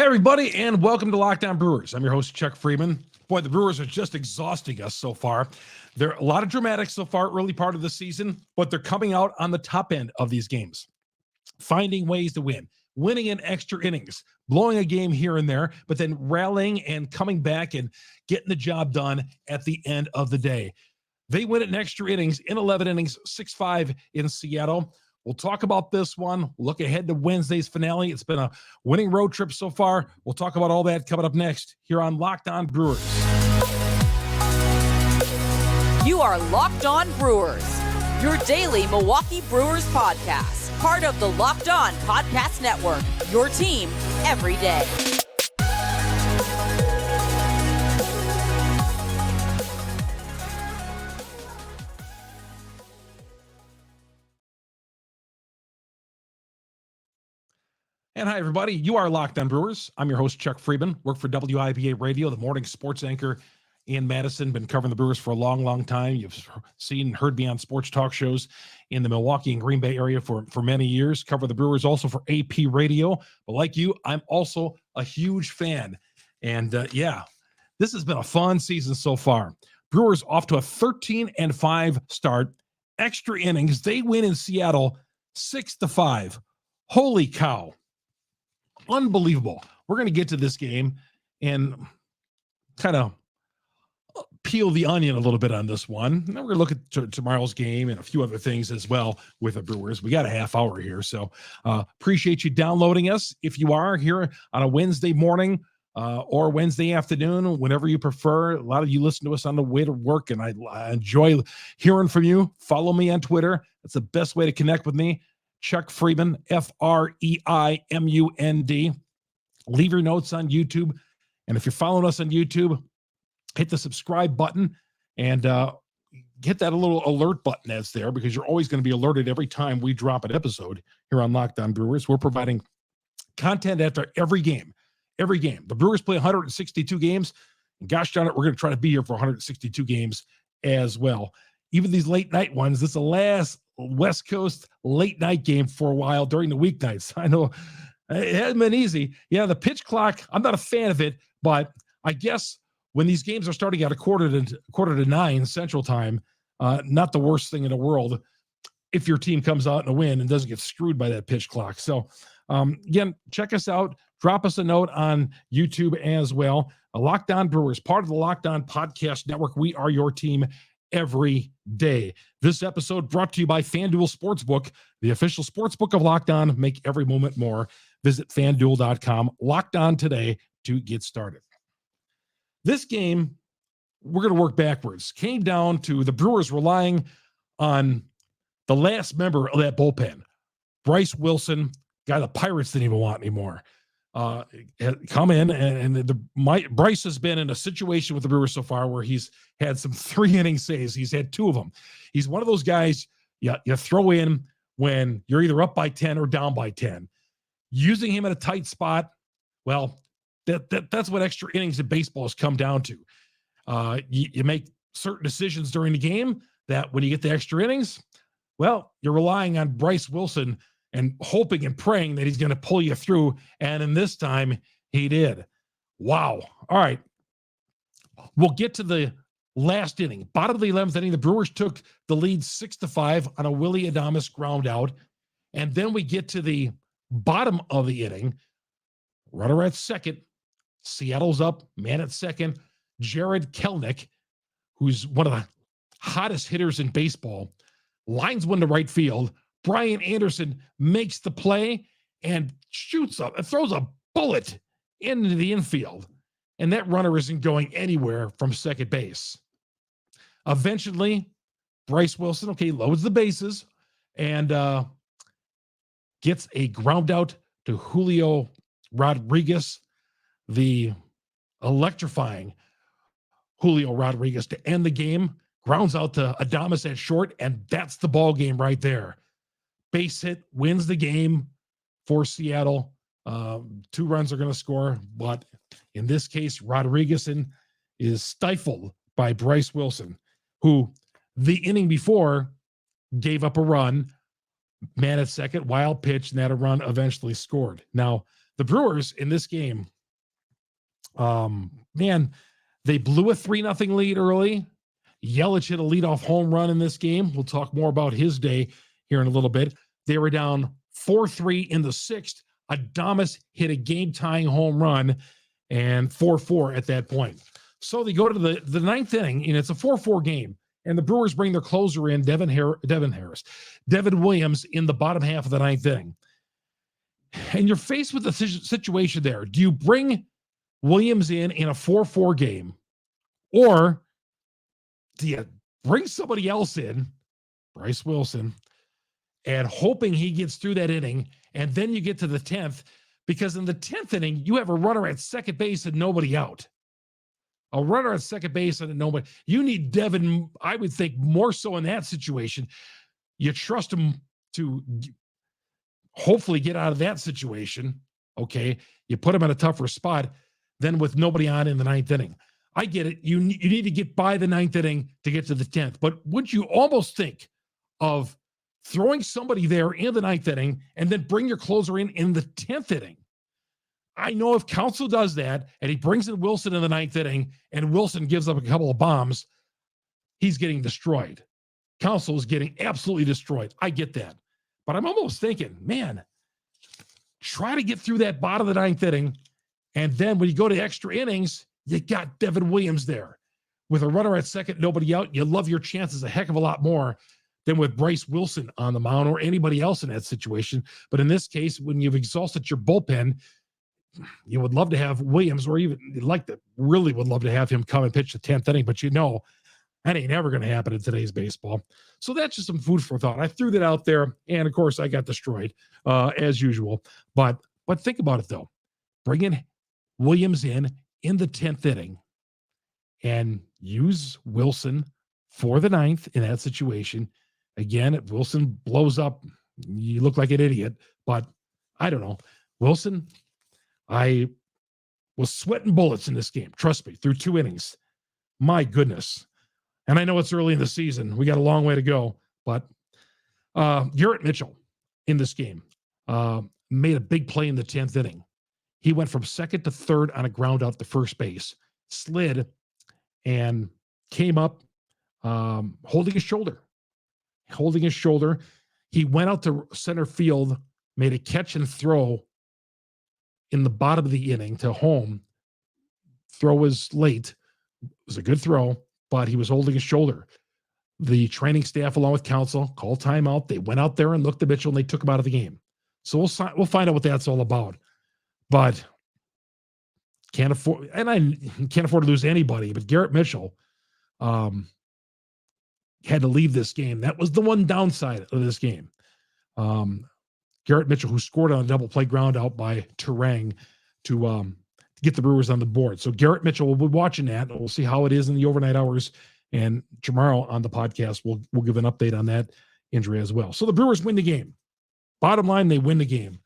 Hey, everybody, and welcome to Locked On Brewers. I'm your host, Chuck Freeman. Boy, the Brewers are just exhausting us so far. There are a lot of dramatics so far, early part of the season, but they're coming out on the top end of these games, finding ways to win, winning in extra innings, blowing a game here and there, but then rallying and coming back and getting the job done at the end of the day. They win it in extra innings, in 11 innings, 6-5 in Seattle. We'll talk about this one. Look ahead to Wednesday's finale. It's been a winning road trip so far. We'll talk about all that coming up next here on Locked On Brewers. You are Locked On Brewers, your daily Milwaukee Brewers podcast, part of the Locked On Podcast Network, your team every day. And hi, everybody. You are Locked On Brewers. I'm your host, Chuck Freeman. Work for WIBA Radio, the morning sports anchor in Madison. Been covering the Brewers for a long, long time. You've seen and heard me on sports talk shows in the Milwaukee and Green Bay area for many years. Cover the Brewers also for AP Radio. But like you, I'm also a huge fan. And this has been a fun season so far. Brewers off to a 13-5 start. Extra innings. They win in Seattle 6-5. Holy cow. Unbelievable. We're going to get to this game and kind of peel the onion a little bit on this one. And then we're going to look at tomorrow's game and a few other things as well with the Brewers. We got a half hour here, so appreciate you downloading us. If you are here on a Wednesday morning or Wednesday afternoon, whenever you prefer. A lot of you listen to us on the way to work, and I enjoy hearing from you. Follow me on Twitter. That's the best way to connect with me. Chuck Freeman, Freimund. Leave your notes on YouTube. And if you're following us on YouTube, hit the subscribe button and hit that little alert button that's there, because you're always going to be alerted every time we drop an episode here on Locked On Brewers. We're providing content after every game. Every game. The Brewers play 162 games. And gosh darn it, we're going to try to be here for 162 games as well. Even these late night ones, this is the last West Coast late night game for a while during the weeknights. I know it hasn't been easy. Yeah, the pitch clock, I'm not a fan of it, but I guess when these games are starting at a quarter to 9 Central Time, not the worst thing in the world if your team comes out in a win and doesn't get screwed by that pitch clock. So again, check us out. Drop us a note on YouTube as well. Locked On Brewers, part of the Locked On Podcast Network. We are your team every day. This episode brought to you by FanDuel Sportsbook, the official sportsbook of Locked On. Make every moment more. Visit FanDuel.com. Locked On today to get started. This game, we're going to work backwards. Came down to the Brewers relying on the last member of that bullpen, Bryce Wilson, guy the Pirates didn't even want anymore. Come in, and Bryce has been in a situation with the Brewers so far where he's had some 3-inning saves. He's had 2 of them. He's one of those guys you throw in when you're either up by 10 or down by 10. Using him in a tight spot, well, that's what extra innings in baseball has come down to. You make certain decisions during the game that when you get the extra innings, well, you're relying on Bryce Wilson and hoping and praying that he's going to pull you through. And in this time, he did. Wow. All right. We'll get to the last inning. Bottom of the 11th inning, the Brewers took the lead 6-5 on a Willy Adames ground out. And then we get to the bottom of the inning. Runner at second. Seattle's up. Man at second. Jared Kelenic, who's one of the hottest hitters in baseball, lines one to right field. Brian Anderson makes the play and throws a bullet into the infield. And that runner isn't going anywhere from second base. Eventually, Bryce Wilson, loads the bases and gets a ground out to Julio Rodriguez, the electrifying Julio Rodriguez to end the game. Grounds out to Adames at short, and that's the ball game right there. Base hit wins the game for Seattle. 2 runs are going to score, but in this case, Rodriguez is stifled by Bryce Wilson, who the inning before gave up a run, man at second, wild pitch, and that a run eventually scored. Now, the Brewers in this game, man, they blew a 3-0 lead early. Yelich hit a leadoff home run in this game. We'll talk more about his day here in a little bit. They were down 4-3 in the sixth. Adames hit a game-tying home run and 4-4 at that point. So they go to the ninth inning, and it's a 4-4 game. And the Brewers bring their closer in, Devin Williams, in the bottom half of the ninth inning. And you're faced with the situation there. Do you bring Williams in a 4-4 game, or do you bring somebody else in, Bryce Wilson, and hoping he gets through that inning, and then you get to the 10th, because in the 10th inning, you have a runner at second base and nobody out. A runner at second base and nobody. You need Devin, I would think, more so in that situation. You trust him to hopefully get out of that situation, okay? You put him in a tougher spot than with nobody on in the ninth inning. I get it. You need to get by the ninth inning to get to the 10th. But wouldn't you almost think of throwing somebody there in the ninth inning and then bring your closer in the 10th inning? I know if Counsell does that and he brings in Wilson in the ninth inning and Wilson gives up a couple of bombs, he's getting destroyed. Counsell is getting absolutely destroyed. I get that. But I'm almost thinking, man, try to get through that bottom of the ninth inning. And then when you go to extra innings, you got Devin Williams there. With a runner at second, nobody out, you love your chances a heck of a lot more than with Bryce Wilson on the mound or anybody else in that situation. But in this case, when you've exhausted your bullpen, you would love to have Williams, or even really would love to have him come and pitch the 10th inning, but that ain't ever going to happen in today's baseball. So that's just some food for thought. I threw that out there, and of course I got destroyed as usual. But think about it though. Bring in Williams in the 10th inning and use Wilson for the ninth in that situation. Again, if Wilson blows up, you look like an idiot, but I don't know. Wilson, I was sweating bullets in this game. Trust me, through 2 innings. My goodness. And I know it's early in the season. We got a long way to go. But Garrett Mitchell in this game made a big play in the 10th inning. He went from second to third on a ground out to first base, slid, and came up holding his shoulder. He went out to center field, made a catch and throw in the bottom of the inning to home. Throw was late. It was a good throw, but he was holding his shoulder. The training staff, along with Counsell, called timeout. They went out there and looked at Mitchell, and they took him out of the game. So we'll find out what that's all about. But can't afford to lose anybody. But Garrett Mitchell had to leave this game. That was the one downside of this game. Garrett Mitchell, who scored on a double play ground out by Turang to get the Brewers on the board. So Garrett Mitchell will be watching that. We'll see how it is in the overnight hours. And tomorrow on the podcast, we'll give an update on that injury as well. So the Brewers win the game. Bottom line, they win the game.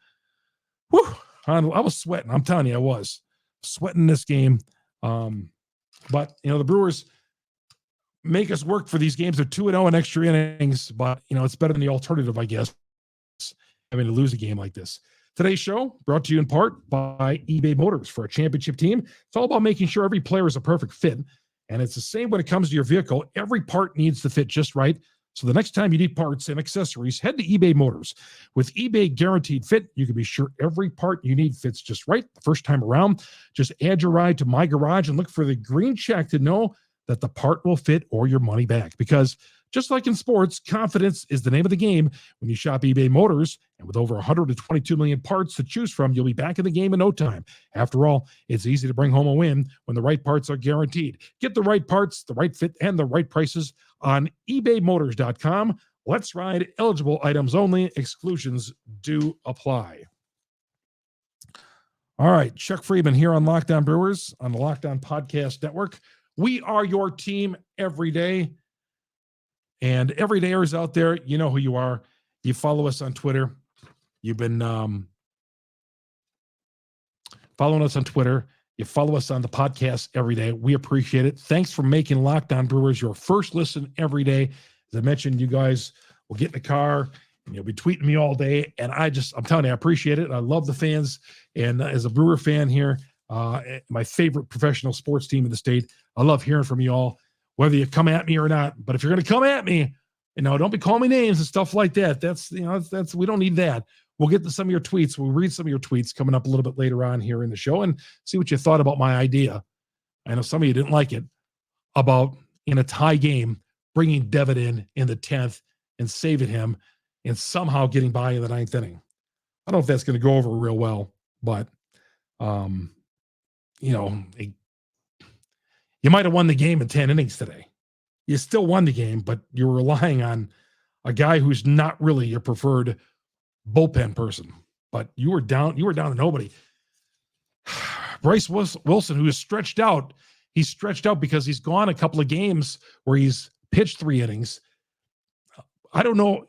Whew, I was sweating. I'm telling you, I was sweating this game. But, the Brewers make us work for these games. They're 2-0 in extra innings, but, it's better than the alternative, I guess, having to lose a game like this. Today's show brought to you in part by eBay Motors. For a championship team, it's all about making sure every player is a perfect fit. And it's the same when it comes to your vehicle. Every part needs to fit just right. So the next time you need parts and accessories, head to eBay Motors. With eBay Guaranteed Fit, you can be sure every part you need fits just right the first time around. Just add your ride to My Garage and look for the green check to know that the part will fit or your money back. Because just like in sports, confidence is the name of the game when you shop eBay Motors. And with over 122 million parts to choose from, you'll be back in the game in no time. After all, it's easy to bring home a win when the right parts are guaranteed. Get the right parts, the right fit, and the right prices on ebaymotors.com. Let's ride. Eligible items only. Exclusions do apply. All right, Chuck Freeman here on Locked On Brewers on the Locked On Podcast Network. We are your team every day. And everydayers out there, you know who you are. You follow us on Twitter. You've been following us on Twitter. You follow us on the podcast every day. We appreciate it. Thanks for making Locked On Brewers your first listen every day. As I mentioned, you guys will get in the car You'll be tweeting me all day, and I'm telling you, I appreciate it. I love the fans, and as a Brewer fan here, my favorite professional sports team in the state, I love hearing from you all, whether you come at me or not. But if you're going to come at me, don't be calling me names and stuff like that. That's we don't need that. We'll get to some of your tweets. We'll read some of your tweets coming up a little bit later on here in the show and see what you thought about my idea. I know some of you didn't like it about in a tie game bringing Devin in the 10th and saving him and somehow getting by in the 9th inning. I don't know if that's going to go over real well, but you might have won the game in 10 innings today. You still won the game, but you're relying on a guy who's not really your preferred bullpen person. But you were down to nobody. Bryce Wilson, who is stretched out, he's stretched out because he's gone a couple of games where he's pitched 3 innings. I don't know,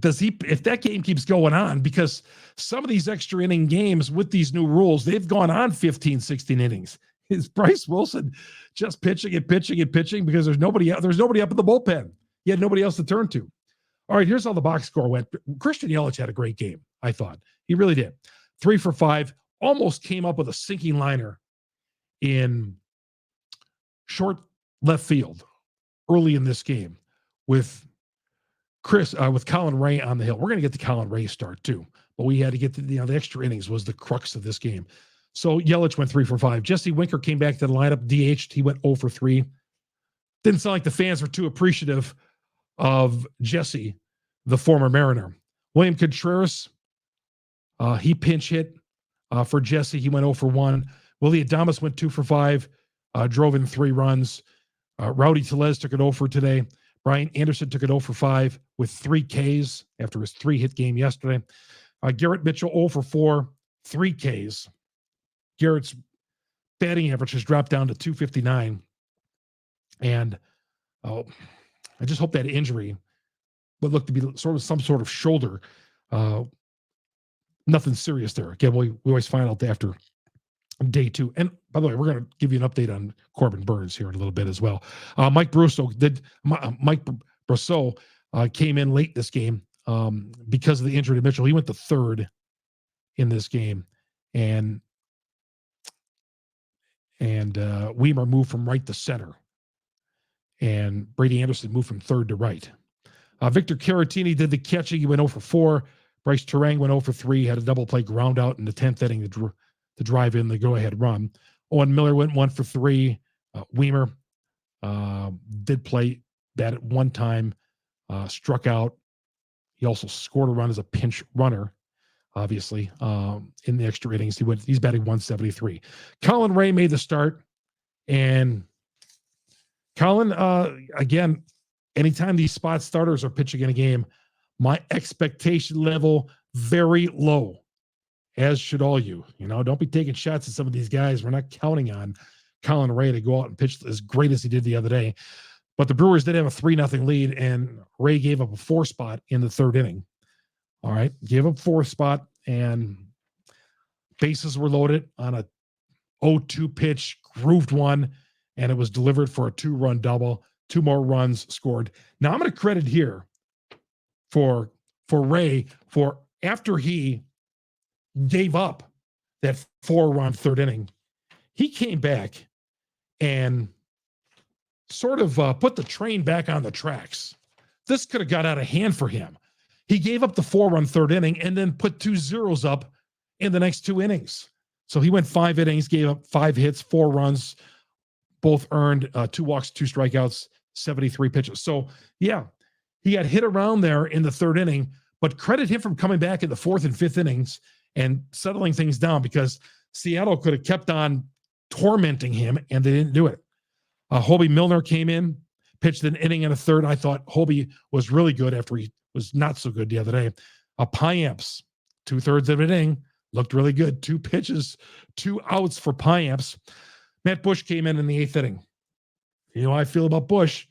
if that game keeps going on, because some of these extra inning games with these new rules, they've gone on 15, 16 innings. Is Bryce Wilson just pitching because there's nobody up in the bullpen? He had nobody else to turn to. All right, here's how the box score went. Christian Yelich had a great game, I thought. He really did. 3 for 5, almost came up with a sinking liner in short left field early in this game with Colin Ray on the hill. We're going to get the Colin Ray start too, but we had to get the extra innings was the crux of this game. So Yelich went 3 for 5. Jesse Winker came back to the lineup, DH'd. He went 0 for 3. Didn't sound like the fans were too appreciative of Jesse, the former Mariner. William Contreras, he pinch hit for Jesse. He went 0 for 1. Willy Adames went 2 for 5, drove in 3 runs. Rowdy Tellez took it 0 for today. Brian Anderson took it 0 for 5 with 3 Ks after his 3-hit game yesterday. Garrett Mitchell 0 for 4, 3 Ks. Garrett's batting average has dropped down to 259. And I just hope that injury would look to be some sort of shoulder. Nothing serious there. Again, we always find out after day 2. And by the way, we're going to give you an update on Corbin Burnes here in a little bit as well. Mike Brosseau came in late this game because of the injury to Mitchell. He went to 3rd in this game, and Weimer moved from right to center, and Brady Anderson moved from 3rd to right. Victor Caratini did the catching. He went 0 for 4. Bryce Terang went 0 for 3, had a double play ground out in the 10th inning to drive in the go-ahead run. Owen Miller went 1 for 3. Weimer did play that at one time, struck out. He also scored a run as a pinch runner, obviously, in the extra innings. He's batting 173. Colin Ray made the start, and Colin, again, anytime these spot starters are pitching in a game, my expectation level very low, as should all you. Don't be taking shots at some of these guys. We're not counting on Colin Ray to go out and pitch as great as he did the other day. But the Brewers did have a 3-0 lead, and Ray gave up a 4 spot in the 3rd inning. All right, gave up 4th spot, and bases were loaded on a 0-2 pitch, grooved one, and it was delivered for a 2-run double. 2 more runs scored. Now I'm going to credit here for Ray for after he gave up that 4-run 3rd inning, he came back and sort of put the train back on the tracks. This could have got out of hand for him. He gave up the 4-run 3rd inning and then put 2 zeros up in the next 2 innings. So he went 5 innings, gave up 5 hits, 4 runs, both earned 2 walks, 2 strikeouts, 73 pitches. So, yeah, he got hit around there in the 3rd inning, but credit him for coming back in the 4th and 5th innings and settling things down, because Seattle could have kept on tormenting him, and they didn't do it. Hobie Milner came in, pitched an inning and a 3rd. I thought Hobie was really good after he was not so good the other day. Piamps, 2/3 of an inning, looked really good. 2 pitches, 2 outs for Piamps. Matt Bush came in the 8th inning. You know how I feel about Bush,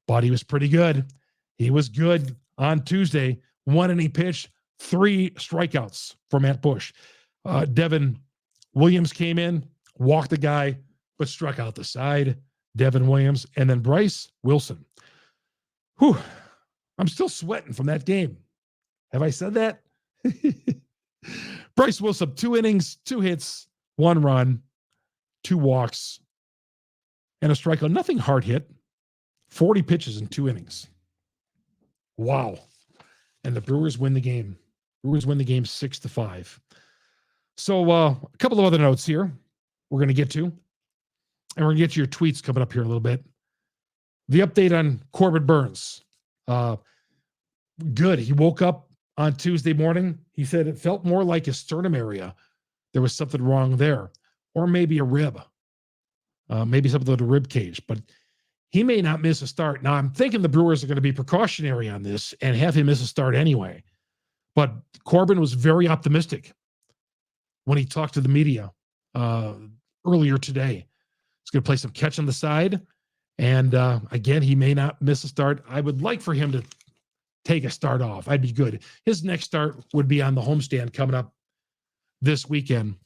but he was pretty good. He was good on Tuesday. 1 inning pitch, 3 strikeouts for Matt Bush. Devin Williams came in, walked the guy, but struck out the side. Devin Williams, and then Bryce Wilson. I'm still sweating from that game. Have I said that? Bryce Wilson, 2 innings, 2 hits, 1 run, 2 walks, and a strikeout. Nothing hard hit. 40 pitches in 2 innings. Wow. And the Brewers win the game. Brewers win the game 6-5. So a couple of other notes here we're going to get to. And we're going to get to your tweets coming up here in a little bit. The update on Corbin Burnes. Good. He woke up on Tuesday morning. He said it felt more like his sternum area. There was something wrong there. Or maybe a rib. Maybe something with the rib cage. But he may not miss a start. Now, I'm thinking the Brewers are going to be precautionary on this and have him miss a start anyway. But Corbin was very optimistic when he talked to the media earlier today. He's going to play some catch on the side. And again, he may not miss a start. I would like for him to take a start off. I'd be good. His next start would be on the homestand coming up this weekend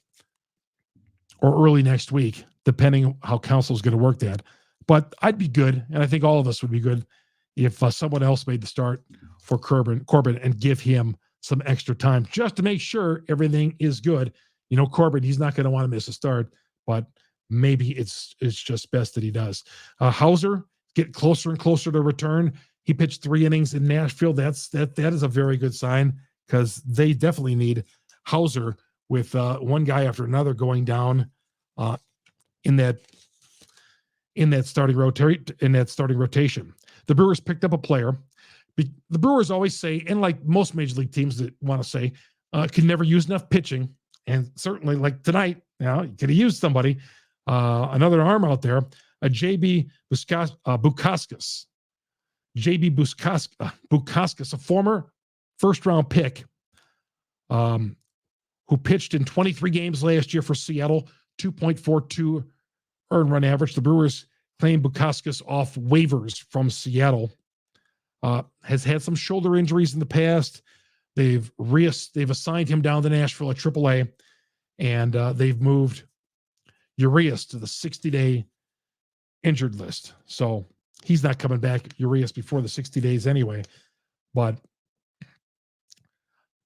or early next week, depending how council's going to work that. But I'd be good, and I think all of us would be good if someone else made the start for Corbin and give him some extra time just to make sure everything is good. You know, Corbin, he's not going to want to miss a start, but maybe it's just best that he does. Houser get closer and closer to return. He pitched 3 innings in Nashville. That is a very good sign because they definitely need Houser with one guy after another going down in that starting rotation. The Brewers picked up a player. The Brewers always say, and like most major league teams that want to say, can never use enough pitching. And certainly like tonight, you could have used somebody, another arm out there, a JB Bukauskas. JB Bukauskas, a former first-round pick who pitched in 23 games last year for Seattle, 2.42 earned run average. The Brewers claimed Bukauskas off waivers from Seattle. Has had some shoulder injuries in the past. They've assigned him down to Nashville at AAA, and they've moved Urias to the 60-day injured list. So he's not coming back, Urias, before the 60 days anyway. But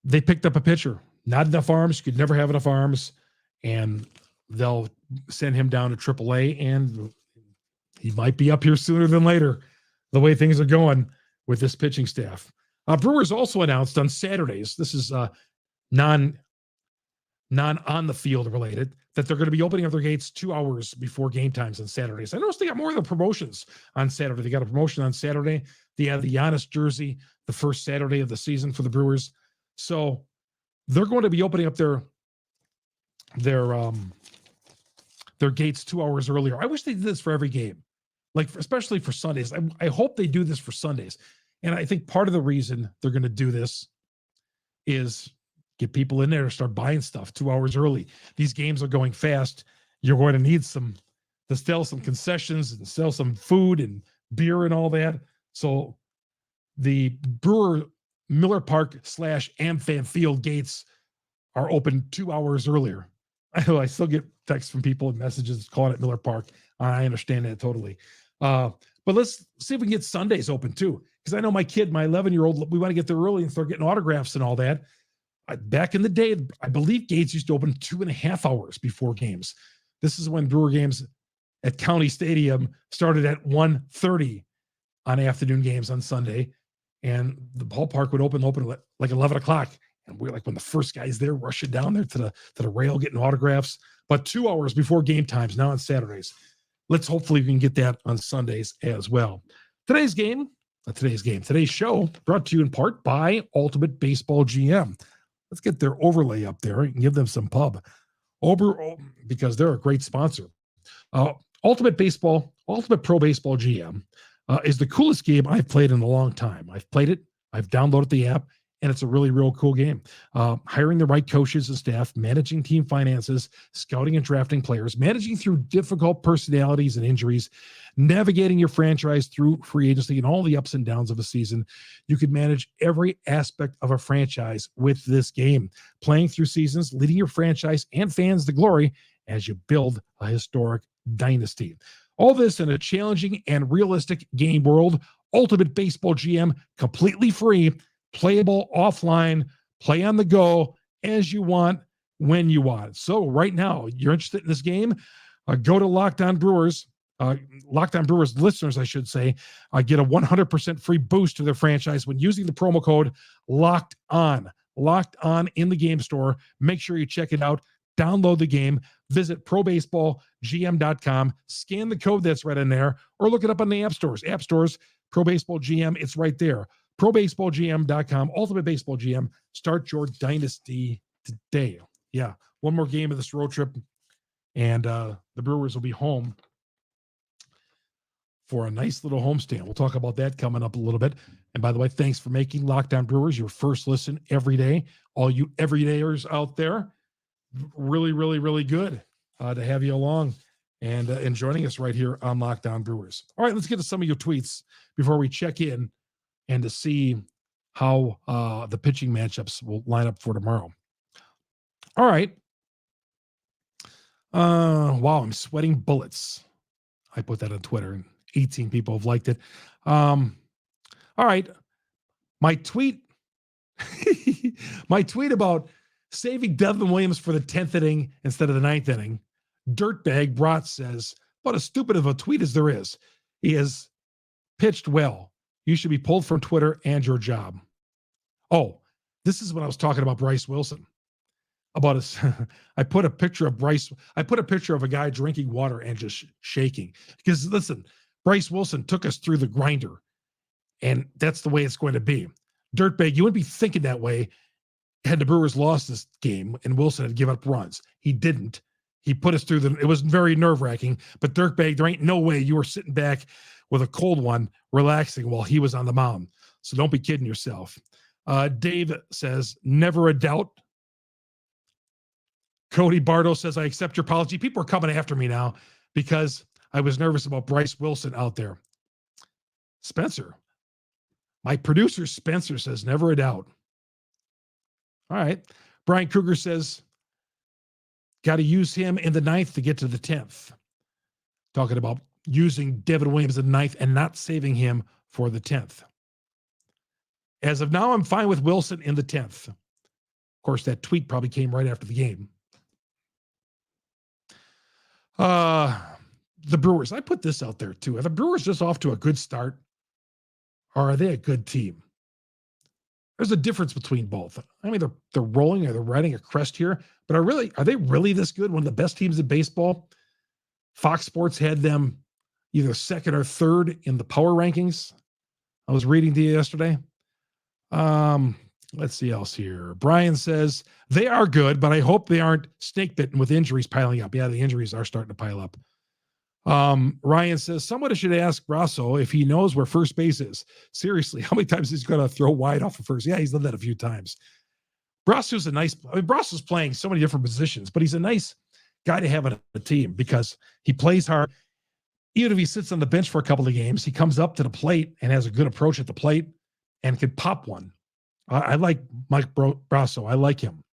they picked up a pitcher. Not enough arms. You could never have enough arms. And they'll send him down to AAA, and he might be up here sooner than later, the way things are going with this pitching staff. Brewers also announced on Saturdays, this is non on the field related, that they're going to be opening up their gates 2 hours before game times on Saturdays. I noticed they got more of the promotions on Saturday. They got a promotion on Saturday. They had the Giannis jersey, the first Saturday of the season for the Brewers. So they're going to be opening up their gates 2 hours earlier. I wish they did this for every game, especially for Sundays. I hope they do this for Sundays. And I think part of the reason they're going to do this is get people in there to start buying stuff 2 hours early. These games are going fast. You're going to need to sell some concessions and sell some food and beer and all that. So the Brewer Miller Park / AmFam Field gates are open 2 hours earlier. I still get texts from people and messages calling it Miller Park. I understand that totally. But let's see if we can get Sundays open too. Because I know my kid, my 11-year-old, we want to get there early and start getting autographs and all that. Back in the day, I believe gates used to open 2.5 hours before games. This is when Brewer games at County Stadium started at 1:30 on afternoon games on Sunday. And the ballpark would open like 11 o'clock. And we're like when the first guys there rushing down there to the rail getting autographs. But 2 hours before game times now on Saturdays. Hopefully we can get that on Sundays as well. Today's show brought to you in part by Ultimate Baseball GM. Let's get their overlay up there and give them some pub because they're a great sponsor. Ultimate Pro Baseball GM is the coolest game I've played in a long time. I've played it. I've downloaded the app, and it's a really, real cool game. Hiring the right coaches and staff, managing team finances, scouting and drafting players, managing through difficult personalities and injuries, navigating your franchise through free agency and all the ups and downs of a season. You can manage every aspect of a franchise with this game, playing through seasons, leading your franchise and fans to glory as you build a historic dynasty. All this in a challenging and realistic game world. Ultimate Baseball GM, completely free. playable offline, play on the go as you want, when you want. So right now, you're interested in this game, go to Locked On Brewers. Locked On Brewers listeners, I should say, get a 100% free boost to their franchise when using the promo code Locked On in the game store. Make sure you check it out. Download the game, visit probaseballgm.com, scan the code that's right in there, or look it up on the app stores. Pro Baseball GM, it's right there. probaseballgm.com, Ultimate Baseball GM. Start your dynasty today. Yeah, one more game of this road trip, and the Brewers will be home for a nice little homestand. We'll talk about that coming up a little bit. And by the way, thanks for making Locked On Brewers your first listen every day. All you everydayers out there, really, really, really good to have you along and joining us right here on Locked On Brewers. All right, let's get to some of your tweets before we check in and to see how the pitching matchups will line up for tomorrow. All right. Wow, I'm sweating bullets. I put that on Twitter and 18 people have liked it. All right. My tweet about saving Devin Williams for the 10th inning instead of the 9th inning. Dirtbag Brat says, about as stupid of a tweet as there is. He has pitched well. You should be pulled from Twitter and your job. Oh, this is when I was talking about Bryce Wilson. I put a picture of a guy drinking water and just shaking. Because listen, Bryce Wilson took us through the grinder, and that's the way it's going to be. Dirtbag, you wouldn't be thinking that way had the Brewers lost this game and Wilson had given up runs. He didn't. He put us through it was very nerve-wracking, but Dirtbag, there ain't no way you were sitting back with a cold one, relaxing while he was on the mound. So don't be kidding yourself. Dave says, never a doubt. Cody Bardo says, I accept your apology. People are coming after me now because I was nervous about Bryce Wilson out there. Spencer, my producer Spencer says, never a doubt. All right. Brian Kruger says, got to use him in the 9th to get to the 10th. Talking about using Devin Williams in the 9th and not saving him for the 10th. As of now, I'm fine with Wilson in the 10th. Of course, that tweet probably came right after the game. The Brewers, I put this out there too. Are the Brewers just off to a good start? Or are they a good team? There's a difference between both. I mean, they're rolling or they're riding a crest here, but are they really this good? One of the best teams in baseball? Fox Sports had them either second or third in the power rankings. I was reading to you yesterday. Let's see else here. Brian says, they are good, but I hope they aren't snake bitten with injuries piling up. Yeah, the injuries are starting to pile up. Ryan says, somebody should ask Brasso if he knows where first base is. Seriously, how many times he's going to throw wide off of first? Yeah, he's done that a few times. Brasso's Brasso's playing so many different positions, but he's a nice guy to have on a team because he plays hard. Even if he sits on the bench for a couple of games, he comes up to the plate and has a good approach at the plate and can pop one. I like Mike Brasso. I like him.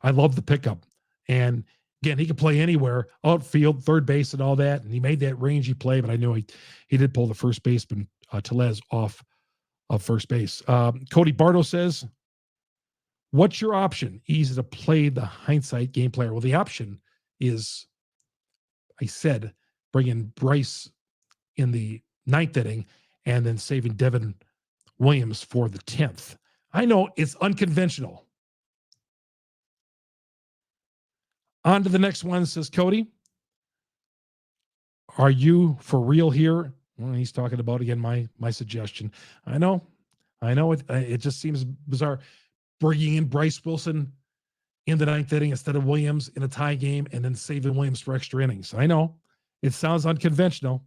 I love the pickup. And again, he can play anywhere, outfield, third base, and all that. And he made that rangy play, but I knew he did pull the first baseman, Tellez, off of first base. Cody Bardo says, what's your option? Easy to play the hindsight game player. Well, the option is, I said, bringing Bryce in the 9th inning and then saving Devin Williams for the 10th. I know it's unconventional. On to the next one, says Cody. Are you for real here? Well, he's talking about, again, my suggestion. I know it just seems bizarre bringing in Bryce Wilson in the 9th inning instead of Williams in a tie game and then saving Williams for extra innings. I know it sounds unconventional,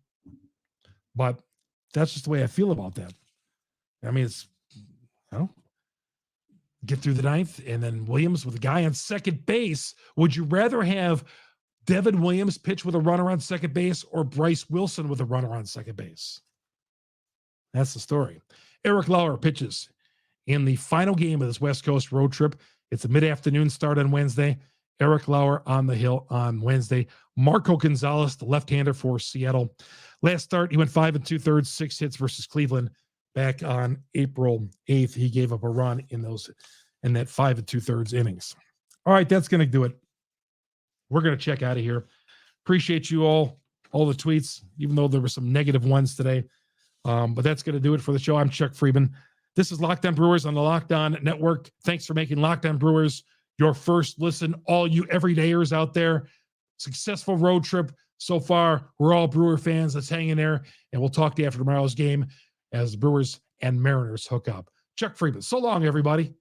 but that's just the way I feel about that. I mean, get through the 9th and then Williams with a guy on second base. Would you rather have Devin Williams pitch with a runner on second base or Bryce Wilson with a runner on second base? That's the story. Eric Lauer pitches in the final game of this West Coast road trip. It's a mid-afternoon start on Wednesday. Eric Lauer on the hill on Wednesday. Marco Gonzalez, the left-hander for Seattle. Last start, he went 5 2/3, 6 hits versus Cleveland. back on April 8th. He gave up a run in that 5 2/3 innings. All right, that's going to do it. We're going to check out of here. Appreciate you all the tweets, even though there were some negative ones today. But that's going to do it for the show. I'm Chuck Freeman. This is Locked On Brewers on the Locked On Network. Thanks for making Locked On Brewers your first listen. All you everydayers out there, successful road trip so far. We're all Brewer fans. Let's hang in there, and we'll talk to you after tomorrow's game as the Brewers and Mariners hook up. Chuck Freeman. So long, everybody.